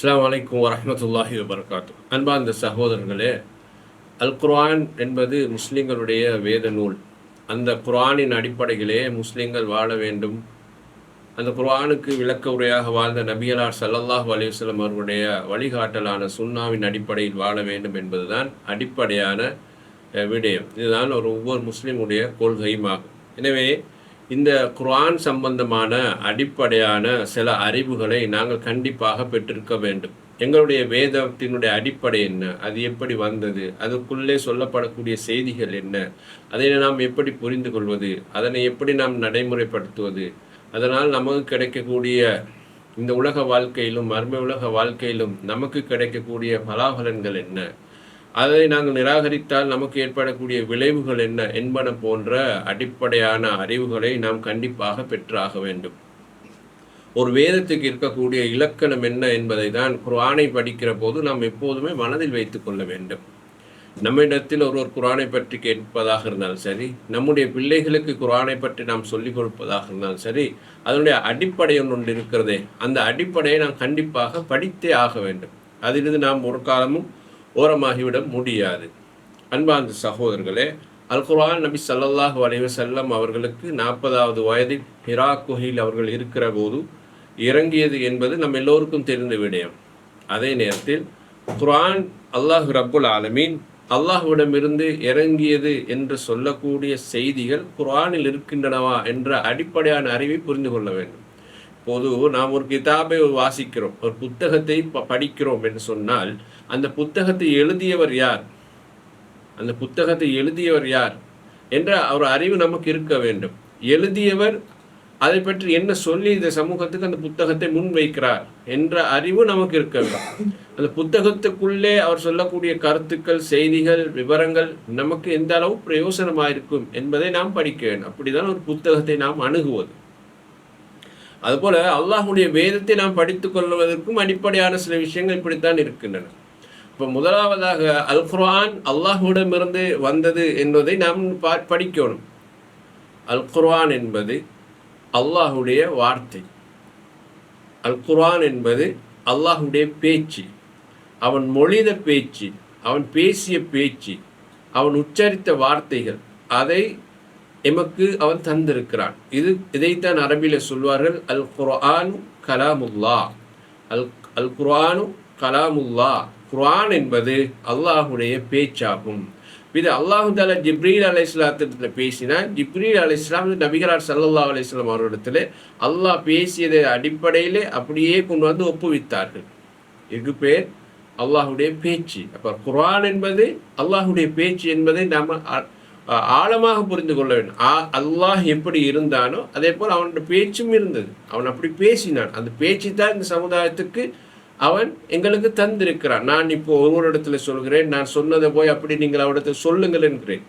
அஸ்ஸலாமு அலைக்கும் வரஹ்மத்துல்லாஹி வபரகாத்துஹ். அன்பார்ந்த சகோதரர்களே, அல் குர்ஆன் என்பது முஸ்லிம்களுடைய வேத நூல். அந்த குர்ஆனின் அடிப்படையிலே முஸ்லிம்கள் வாழ வேண்டும். அந்த குர்ஆனுக்கு விளக்க உரையாக வாழ்ந்த நபிகளார் ஸல்லல்லாஹு அலைஹி வஸல்லம் அவர்களுடைய வழிகாட்டலான சுன்னாவின் அடிப்படையில் வாழ வேண்டும் என்பதுதான் அடிப்படையான விடயம். இதுதான் ஒவ்வொரு முஸ்லிமுடைய கொள்கையுமாகும். எனவே இந்த குர்ஆன் சம்பந்தமான அடிப்படையான சில அறிவுகளை நாங்கள் கண்டிப்பாக பெற்றிருக்க வேண்டும். எங்களுடைய வேதத்தினுடைய அடிப்படை என்ன, அது எப்படி வந்தது, அதற்குள்ளே சொல்லப்படக்கூடிய செய்திகள் என்ன, அதை நாம் எப்படி புரிந்து கொள்வது, அதனை எப்படி நாம் நடைமுறைப்படுத்துவது, அதனால் நமக்கு கிடைக்கக்கூடிய இந்த உலக வாழ்க்கையிலும் மர்ம உலக வாழ்க்கையிலும் நமக்கு கிடைக்கக்கூடிய பலாபலன்கள் என்ன, அதை நாங்கள் நிராகரித்தால் நமக்கு ஏற்படக்கூடிய விளைவுகள் என்ன என்பன போன்ற அடிப்படையான அறிவுகளை நாம் கண்டிப்பாக பெற்றாக வேண்டும். ஒரு வேதத்துக்கு இருக்கக்கூடிய இலக்கணம் என்ன என்பதை தான் குர்ஆனை படிக்கிற போது நாம் எப்போதுமே மனதில் வைத்துக் கொள்ள வேண்டும். நம்மிடத்தில் ஒருவர் குர்ஆனை பற்றி கேட்பதாக இருந்தாலும் சரி, நம்முடைய பிள்ளைகளுக்கு குர்ஆனை பற்றி நாம் சொல்லிக் கொடுப்பதாக இருந்தாலும் சரி, அதனுடைய அடிப்படை ஒன்று இருக்கிறதே, அந்த அடிப்படையை நாம் கண்டிப்பாக படித்தே ஆக வேண்டும். அதிலிருந்து நாம் ஒரு காலமும் ஓரமாகிவிட முடியாது. அன்பார்ந்த சகோதரர்களே, அல் குர்ஆன் நபி ஸல்லல்லாஹு அலைஹி வஸல்லம் அவர்களுக்கு 40வது வயதில் ஹிரா குகையில் அவர்கள் இருக்கிற போது இறங்கியது என்பது நம் எல்லோருக்கும் தெரிந்த விடயம். அதே நேரத்தில் குர்ஆன் அல்லாஹ் ரப்புல் ஆலமீன் அல்லாஹ்விடமிருந்து இறங்கியது என்று சொல்லக்கூடிய செய்திகள் குர்ஆனில் இருக்கின்றனவா என்ற அடிப்படையான அறிவை புரிந்து கொள்ள வேண்டும். இப்போது நாம் ஒரு கிதாபை வாசிக்கிறோம், ஒரு புத்தகத்தை படிக்கிறோம் என்று சொன்னால் அந்த புத்தகத்தை எழுதியவர் யார், அந்த புத்தகத்தை எழுதியவர் யார் என்ற ஒரு அறிவு நமக்கு இருக்க வேண்டும். எழுதியவர் அதை பற்றி என்ன சொல்லி இந்த சமூகத்துக்கு அந்த புத்தகத்தை முன்வைக்கிறார் என்ற அறிவு நமக்கு இருக்க வேண்டும். அந்த புத்தகத்துக்குள்ளே அவர் சொல்லக்கூடிய கருத்துக்கள், செய்திகள், விவரங்கள் நமக்கு எந்த அளவு பிரயோசனமாக இருக்கும் என்பதை நாம் படிக்க வேண்டும். அப்படிதான் ஒரு புத்தகத்தை நாம் அணுகுவது. அதுபோல அல்லாஹுடைய வேதத்தை நாம் படித்துக் கொள்வதற்கும் அடிப்படையான சில விஷயங்கள் இப்படித்தான் இருக்கின்றன. இப்போ முதலாவதாக அல் குர்ஆன் அல்லாஹுவிடமிருந்து வந்தது என்பதை நாம் படிக்கணும். அல் குர்ஆன் என்பது அல்லாஹுடைய வார்த்தை. அல் குர்ஆன் என்பது அல்லாஹுடைய பேச்சு, அவன் மொழித பேச்சு, அவன் பேசிய பேச்சு, அவன் உச்சரித்த வார்த்தைகள், அதை எமக்கு அவன் தந்திருக்கிறான். இதைத்தான் அரபியில் சொல்வார்கள், அல் குர்ஆனு கலாமுல்லா. அல் குர்ஆனு கலாமுல்லா. குர்ஆன் என்பது அல்லாஹுடைய பேச்சாகும். இது அல்லாஹு தஆலா ஜிப்ரீல் அலைஹிஸ்ஸலாத்திடத்தில் பேசினார். ஜிப்ரீல் அலைஹிஸ்ஸலாம் நபிகளார் ஸல்லல்லாஹு அலைஹி வஸல்லம் அவர்களிடத்தில் அல்லாஹ் பேசியதை அடிப்படையிலே அப்படியே கொண்டு வந்து ஒப்புவித்தார்கள். இதுக்கு பேர் அல்லாஹுடைய பேச்சு. அப்போ குர்ஆன் என்பது அல்லாஹுடைய பேச்சு என்பதை நாம் ஆழமாக புரிந்து கொள்ள வேண்டும். அல்லாஹ் எப்படி இருந்தானோ அதே போல் அவனுடைய பேச்சும் இருந்தது. அவன் அப்படி பேசினான். அந்த பேச்சு தான் இந்த சமுதாயத்துக்கு அவன் எங்களுக்கு தந்திருக்கிறான். நான் இப்போ ஒருவரிடத்துல சொல்கிறேன், நான் சொன்னதை போய் அப்படி நீங்கள் அவரிடத்துல சொல்லுங்கள் என்கிறேன்.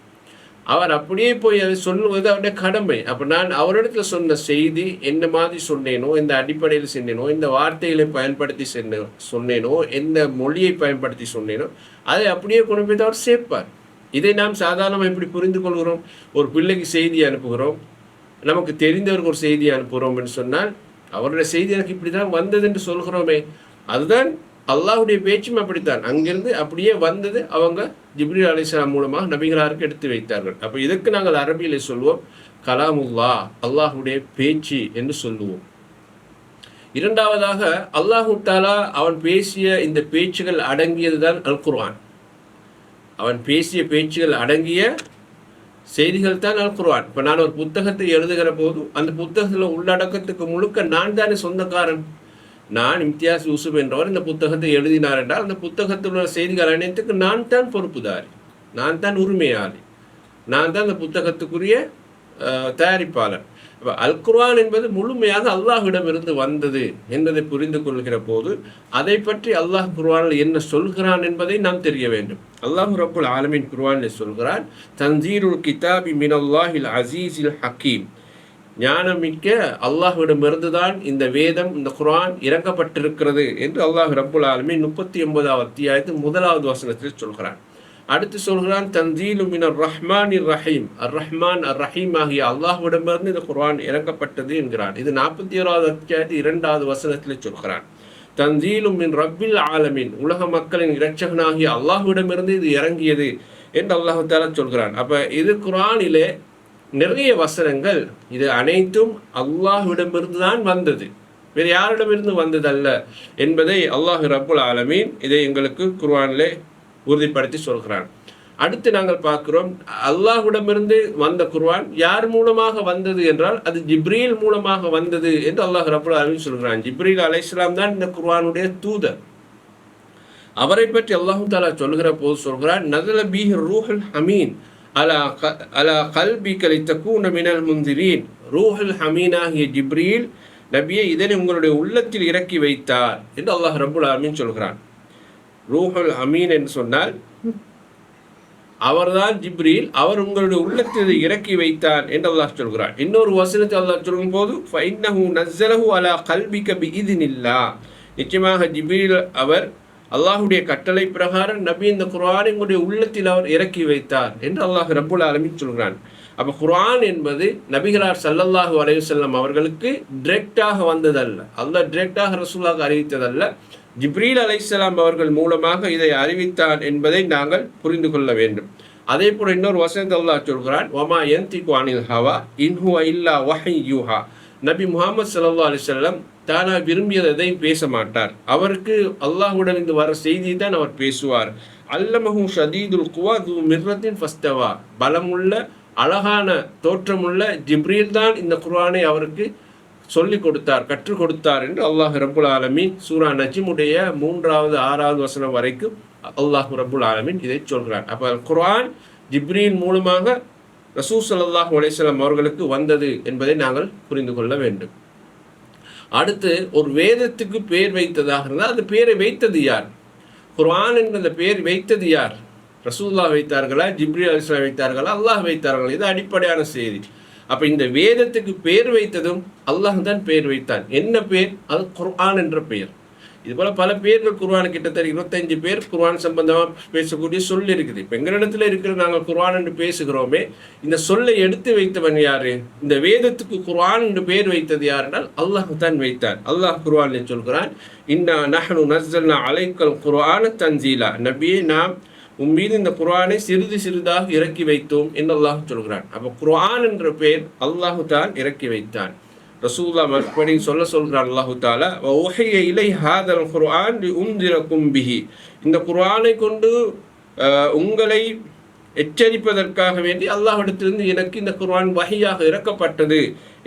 அவர் அப்படியே போய் அதை சொல்லுவது அவருடைய கடமை. அப்போ நான் அவரிடத்துல சொன்ன செய்தி என்ன மாதிரி சொன்னேனோ, எந்த அடிப்படையில் சொன்னேனோ, இந்த வார்த்தைகளை பயன்படுத்தி சொன்னேனோ, எந்த மொழியை பயன்படுத்தி சொன்னேனோ, அதை அப்படியே கொண்டு போய் அவர் சேர்ப்பார். இதை நாம் சாதாரணமாக எப்படி புரிந்து கொள்கிறோம்? ஒரு பிள்ளைக்கு செய்தி அனுப்புகிறோம், நமக்கு தெரிந்தவருக்கு ஒரு செய்தி அனுப்புகிறோம் என்று சொன்னால் அவருடைய செய்தி எனக்கு இப்படி தான் வந்தது என்று சொல்கிறோமே, அதுதான் அல்லாஹுடைய பேச்சும் அப்படித்தான். அங்கிருந்து அப்படியே வந்தது அவங்க ஜிப்ரீல் அலைஹிஸ்ஸலாம் மூலமாக நபிகளாருக்கு எடுத்து வைத்தார்கள். அப்போ இதற்கு நாங்கள் அரபியிலே சொல்வோம் கலாமுல்லா, அல்லாஹுடைய பேச்சு என்று சொல்லுவோம். இரண்டாவதாக அல்லாஹு தஆலா அவன் பேசிய இந்த பேச்சுகள் அடங்கியது தான் அல் குர்ஆன். அவன் பேசிய பேச்சுகள் அடங்கிய செய்திகள் தான் அல் குர்ஆன். இப்போ நான் ஒரு புத்தகத்தை எழுதுகிற போது அந்த புத்தகத்தில் உள்ளடக்கத்துக்கு முழுக்க நான் தானே சொந்தக்காரன். நான் இம்தியாஸ் யூசுப் என்றவர் இந்த புத்தகத்தை எழுதினார் என்றால் அந்த புத்தகத்தில் உள்ள செய்திகள் அனைத்துக்கு நான் தான் பொறுப்புதாரி, நான் தான் உரிமையாளி, நான் தான் அந்த புத்தகத்துக்குரிய தயாரிப்பாளர். இப்போ அல் குர்ஆன் என்பது முழுமையாக அல்லாஹ்விடமிருந்து வந்தது என்பதை புரிந்து கொள்கிற போது அதை பற்றி அல்லாஹ் குர்ஆனில் என்ன சொல்கிறான் என்பதை நாம் தெரிய வேண்டும். அல்லாஹ் ரப்புல் ஆலமீன் குர்ஆனில் சொல்கிறான், தன்சீலுல் கிதாபி மினல்லாஹில் அஸீஸில் ஹக்கீம். ஞானமிக்க அல்லாஹ்விடமிருந்து தான் இந்த வேதம், இந்த குர்ஆன் இறக்கப்பட்டிருக்கிறது என்று அல்லாஹ் ரப்புல் ஆலமீன் 39வது அத்தியாயத்தில் 1வது வசனத்தில் சொல்கிறான். அடுத்து சொல்கிறான், தன்சீலு மினர் ரஹ்மானிர் ரஹீம். அர் ரஹ்மான் அர் ரஹீம் ஆகிய அல்லாஹ்விடமிருந்து இந்த குர்ஆன் இறக்கப்பட்டது என்கிறான். இது 41வது அத்தியாயத்தில் 2வது வசனத்தில் சொல்கிறான். தன்சீலும் மின் ரப்பில் ஆலமீன், உலக மக்களின் இரட்சகனாகிய அல்லாஹ்விடமிருந்து இது இறங்கியது என்று அல்லாஹ் தஆலா சொல்கிறான். அப்போ இது குர்ஆனிலே நிறைய வசனங்கள் இது அனைத்தும் அல்லாஹ்விடமிருந்து தான் வந்தது, வேறு யாரிடமிருந்து வந்ததல்ல என்பதை அல்லாஹ் ரப்புல் ஆலமீன் இதை எங்களுக்கு குர்ஆனிலே உறுதிப்படுத்தி சொல்கிறான். அடுத்து நாங்கள் பார்க்கிறோம், அல்லாஹ்விடமிருந்து வந்த குர்ஆன் யார் மூலமாக வந்தது என்றால் அது ஜிப்ரீல் மூலமாக வந்தது என்று அல்லாஹ் ரப்புல் ஆலமீன் சொல்கிறான். ஜிப்ரீல் அலைஹிஸ்ஸலாம் தான் இந்த குர்ஆனுடைய தூதர். அவரை பற்றி அல்லாஹ் தஆலா சொல்கிற போது சொல்கிறான், நஸல பிஹி ரூஹுல் அமீன் அலா கல்பிக லிதகூன மினல் முன்திரீன். ரூஹுல் அமீனாகிய ஜிப்ரீல் நபியை இதனை உங்களுடைய உள்ளத்தில் இறக்கி வைத்தார் என்று அல்லாஹ் ரப்புல் ஆலமீன் சொல்கிறான். ரூஹுல் அமீன் என்று சொன்னால் அவர்தான் ஜிப்ரீல், அவர் உங்களுடைய உள்ளத்தில் இறக்கி வைத்தார் என்று அல்லாஹ் சொல்கிறான். இன்னொரு வசனத்தை அல்லாஹ் சொல்லும் போது ஃபைன்னஹு நஸ்ஸலஹு அலா கல்பிக பிஇذنில்லாஹ், நிச்சயமாக ஜிப்ரீல் அவர் அல்லாஹுடைய கட்டளை பிரகாரம் நபி இந்த குர்ஆனை உங்களுடைய உள்ளத்தில் அவர் இறக்கி வைத்தார் என்று அல்லாஹ் ரப்புல் ஆலமீன் சொல்கிறான். அப்போ குர்ஆன் என்பது நபிகளார் ஸல்லல்லாஹு அலைஹி வஸல்லம் அவர்களுக்கு டிரெக்டாக வந்ததல்ல, அல்லாஹ் டிரெக்டாக ரசூலுல்லாஹ்க்கு அறிவித்ததல்ல, ஜிப்ரீல் அலைஹிஸ்ஸலாம் அவர்கள் மூலமாக இதை அறிவித்தான் என்பதை நாங்கள் புரிந்து கொள்ள வேண்டும். அதே போல இன்னொரு வசனத்தை அல்லாஹ் சொல்கிறான், வமா யன்திகு அனில் ஹவா இன் ஹுவ இல்லா வஹய் யூஹா. நபி முஹம்மது ஸல்லல்லாஹு அலைஹி வஸல்லம் தானா விரும்பியதை பேச மாட்டார், அவருக்கு அல்லாஹ்வுடன் இருந்து வர செய்தியை தான் அவர் பேசுவார். அல்லமஹு ஷதீதுல் குவா து மிர்ரத்தின் ஃபஸ்தவா, பலமுள்ள அழகான தோற்றமுள்ள ஜிப்ரீல் தான் இந்த குர்ஆனை அவருக்கு சொல்லிக் கொடுத்தார், கற்றுக் கொடுத்தார் என்று அல்லாஹ் ரப்புல் ஆலமீன் சூரா நஜ்முடைய 3வது 6வது வசனம் வரைக்கும் அல்லாஹ் ரப்புல் ஆலமீன் இதை சொல்கிறார். அப்போ குர்ஆன் ஜிப்ரீல் மூலமாக ரசூல் ஸல்லல்லாஹு அலைஹி வஸல்லம் அவர்களுக்கு வந்தது என்பதை நாங்கள் புரிந்து கொள்ள வேண்டும். அடுத்து, ஒரு வேதத்துக்கு பேர் வைத்ததாக இருந்தால் அந்த பேரை வைத்தது யார்? குர்ஆன் என்ற அந்த பேர் வைத்தது யார்? ரசூலுல்லாஹ் வைத்தார்களா, ஜிப்ரீல் அலைஹிஸ்ஸலாம் வைத்தார்களா, அல்லாஹ் வைத்தார்களா? இது அடிப்படையான செய்தி. அப்போ இந்த வேதத்துக்கு பேர் வைத்ததும் அல்லாஹ் தான் பேர் வைத்தான். என்ன பேர்? அது குர்ஆன் என்ற பெயர். இதுபோல் பல பேர்கள் குர்ஆன், கிட்டத்தட்ட 25 பேர் குர்ஆன் சம்பந்தமாக பேசக்கூடிய சொல் இருக்குது. இப்போ எங்களிடத்தில் இருக்கிற நாங்கள் குர்ஆன் என்று பேசுகிறோமே, இந்த சொல்லை எடுத்து வைத்தவன் யாரு? இந்த வேதத்துக்கு குர்ஆன் என்று பேர் வைத்தது யார் என்றால் அல்லாஹ் தான் வைத்தான். அல்லாஹ் குர்ஆனில் சொல்கிறான், இன்னா நஹ்னு நஸ்ஸல்னா அலைக்கல் குர்ஆன தன்சீலா, நபியே நாம் உன் மீது இந்த குர்ஆனை சிறிது சிறிதாக இறக்கி வைத்தோம் என்று அல்லாஹ் சொல்கிறான். அப்போ குர்ஆன் என்ற பெயர் அல்லாஹ் தான் இறக்கி வைத்தான். ரசூலுல்லாஹ் மறுபடி சொல்கிறான் அல்லாஹ் தஆலா, வஹிய இலை ஹாதல் குர்ஆன் லிஉன்திரகும் பிஹி, இந்த குர்ஆனை கொண்டு உங்களை எச்சரிப்பதற்காக வேண்டி அல்லாஹ்விடத்திலிருந்து எனக்கு இந்த குர்ஆன் வஹியாக இறக்கப்பட்டது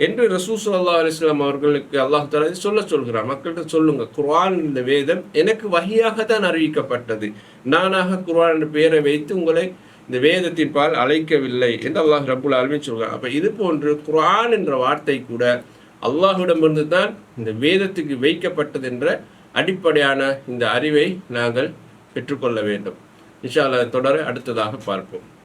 என்று ரசூல் ஸல்லல்லாஹு அலைஹி வஸல்லம் அவர்களுக்கு அல்லாஹ் தஆலா சொல்கிறான். மக்கள்கிட்ட சொல்லுங்க, குர்ஆன் இந்த வேதம் எனக்கு வஹியாக தான் அறிவிக்கப்பட்டது, நானாக குர்ஆன் என்ற பெயரை வைத்து உங்களை இந்த வேதத்தின் பால் அழைக்கவில்லை என்று அல்லாஹ் ரப்புல் ஆலமீன் சொல்கிறான். அப்போ இது போன்று குர்ஆன் என்ற வார்த்தை கூட அல்லாஹ்விடமிருந்து தான் இந்த வேதத்துக்கு வைக்கப்பட்டது என்ற அடிப்படையான இந்த அறிவை நாங்கள் பெற்றுக்கொள்ள வேண்டும். இன்ஷா அல்லாஹ் தொடர அடுத்ததாக பார்ப்போம்.